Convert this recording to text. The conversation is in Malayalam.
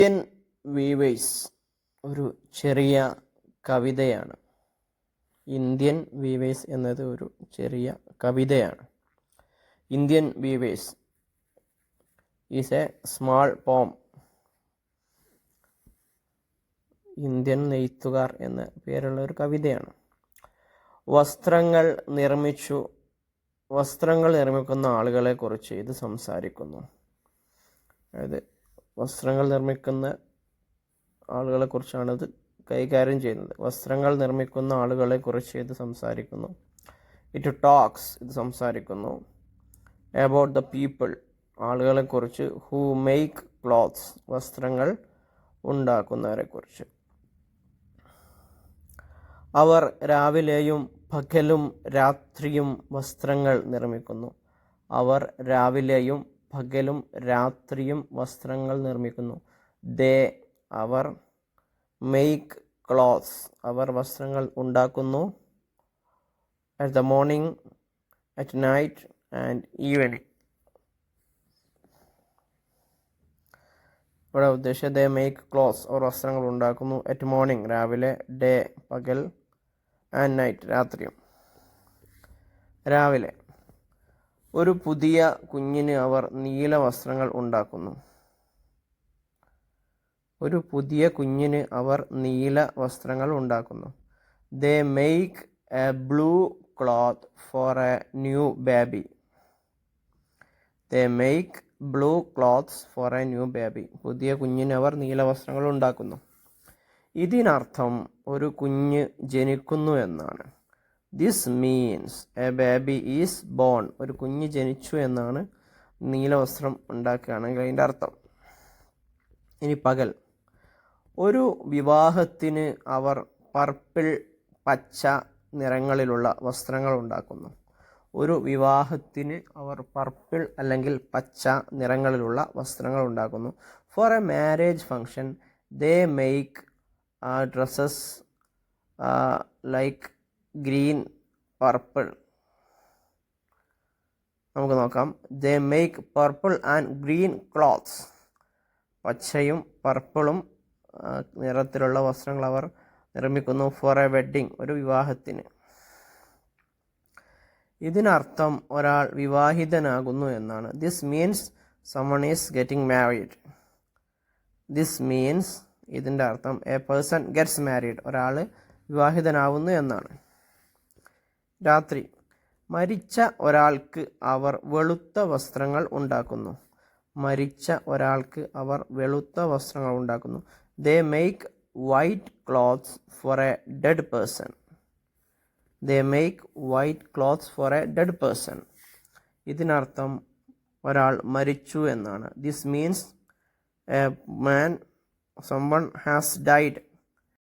ഇന്ത്യൻ വീവേഴ്സ് ഒരു ചെറിയ കവിതയാണ്. ഇന്ത്യൻ വീവേഴ്സ് എന്നത് ഒരു ചെറിയ കവിതയാണ്. Indian weavers is A small പോം. ഇന്ത്യൻ നെയ്ത്തുകാർ എന്ന പേരുള്ള ഒരു കവിതയാണ്. വസ്ത്രങ്ങൾ നിർമ്മിക്കുന്ന ആളുകളെ കുറിച്ച് ഇത് സംസാരിക്കുന്നു. അതായത് വസ്ത്രങ്ങൾ നിർമ്മിക്കുന്ന ആളുകളെ കുറിച്ചാണ് ഇത് കൈകാര്യം ചെയ്യുന്നത്. വസ്ത്രങ്ങൾ നിർമ്മിക്കുന്ന ആളുകളെ കുറിച്ച് ഇത് സംസാരിക്കുന്നു. ഇറ്റ് ടോക്സ്, ഇത് സംസാരിക്കുന്നു അബൌട്ട് ദ പീപ്പിൾ, ആളുകളെ കുറിച്ച്, ഹൂ മേക്ക് ക്ലോത്ത്സ്, വസ്ത്രങ്ങൾ ഉണ്ടാക്കുന്നവരെ കുറിച്ച്. അവർ രാവിലെയും പകലും രാത്രിയും വസ്ത്രങ്ങൾ നിർമ്മിക്കുന്നു. അവർ രാവിലെയും പകലും രാത്രിയും വസ്ത്രങ്ങൾ നിർമ്മിക്കുന്നു. അവർ മേക്ക് ക്ലോത്ത്സ്, അവർ വസ്ത്രങ്ങൾ ഉണ്ടാക്കുന്നു. At the morning, at night and evening. ഇവിടെ ഉദ്ദേശിച്ചത് ദേ മേക്ക് ക്ലോത്ത്സ്, അവർ വസ്ത്രങ്ങൾ ഉണ്ടാക്കുന്നു. അറ്റ് മോർണിംഗ്, രാവിലെ, ഡേ, പകൽ, ആൻഡ് നൈറ്റ്, രാത്രിയും. രാവിലെ, ഒരു പുതിയ കുഞ്ഞിന് അവർ നീല വസ്ത്രങ്ങൾ ഉണ്ടാക്കുന്നു. ഒരു പുതിയ കുഞ്ഞിന് അവർ നീല വസ്ത്രങ്ങൾ ഉണ്ടാക്കുന്നു. They make a blue cloth for a new baby. They make blue clothes for a new baby. പുതിയ കുഞ്ഞിന് അവർ നീല വസ്ത്രങ്ങൾ ഉണ്ടാക്കുന്നു. ഇതിനർത്ഥം ഒരു കുഞ്ഞ് ജനിക്കുന്നു എന്നാണ്. This means a baby is born. ഒരു കുഞ്ഞ് ജനിച്ചു എന്നാണ് നീല വസ്ത്രം ഉണ്ടാക്കുകയാണെങ്കിൽ അതിൻ്റെ അർത്ഥം. ഇനി പകൽ, ഒരു വിവാഹത്തിന് അവർ പർപ്പിൾ, പച്ച നിറങ്ങളിലുള്ള വസ്ത്രങ്ങൾ ഉണ്ടാക്കുന്നു. ഒരു വിവാഹത്തിന് അവർ പർപ്പിൾ അല്ലെങ്കിൽ പച്ച നിറങ്ങളിലുള്ള വസ്ത്രങ്ങൾ ഉണ്ടാക്കുന്നു. For a marriage function they make dresses like green, purple. നമുക്ക് നോക്കാം. They make purple and green clothes. പച്ചയും പർപ്പിളും നിറത്തിലുള്ള വസ്ത്രങ്ങൾ അവർ നിർമ്മിക്കുന്നു. ഫോർ എ വെഡ്ഡിങ്, ഒരു വിവാഹത്തിന്. ഇതിനർത്ഥം ഒരാൾ വിവാഹിതനാകുന്നു എന്നാണ്. This means someone is getting married. This means, ഇതിൻ്റെ അർത്ഥം എ പേഴ്സൺ ഗെറ്റ്സ് മാരീഡ്, ഒരാൾ വിവാഹിതനാവുന്നു എന്നാണ്. രാത്രി, മരിച്ച ഒരാൾക്ക് അവർ വെളുത്ത വസ്ത്രങ്ങൾ ഉണ്ടാക്കുന്നു. മരിച്ച ഒരാൾക്ക് അവർ വെളുത്ത വസ്ത്രങ്ങൾ ഉണ്ടാക്കുന്നു. They make white clothes for a dead person. They make white clothes for a dead person. ഇതിനർത്ഥം ഒരാൾ മരിച്ചു എന്നാണ്. This means a man, someone has died.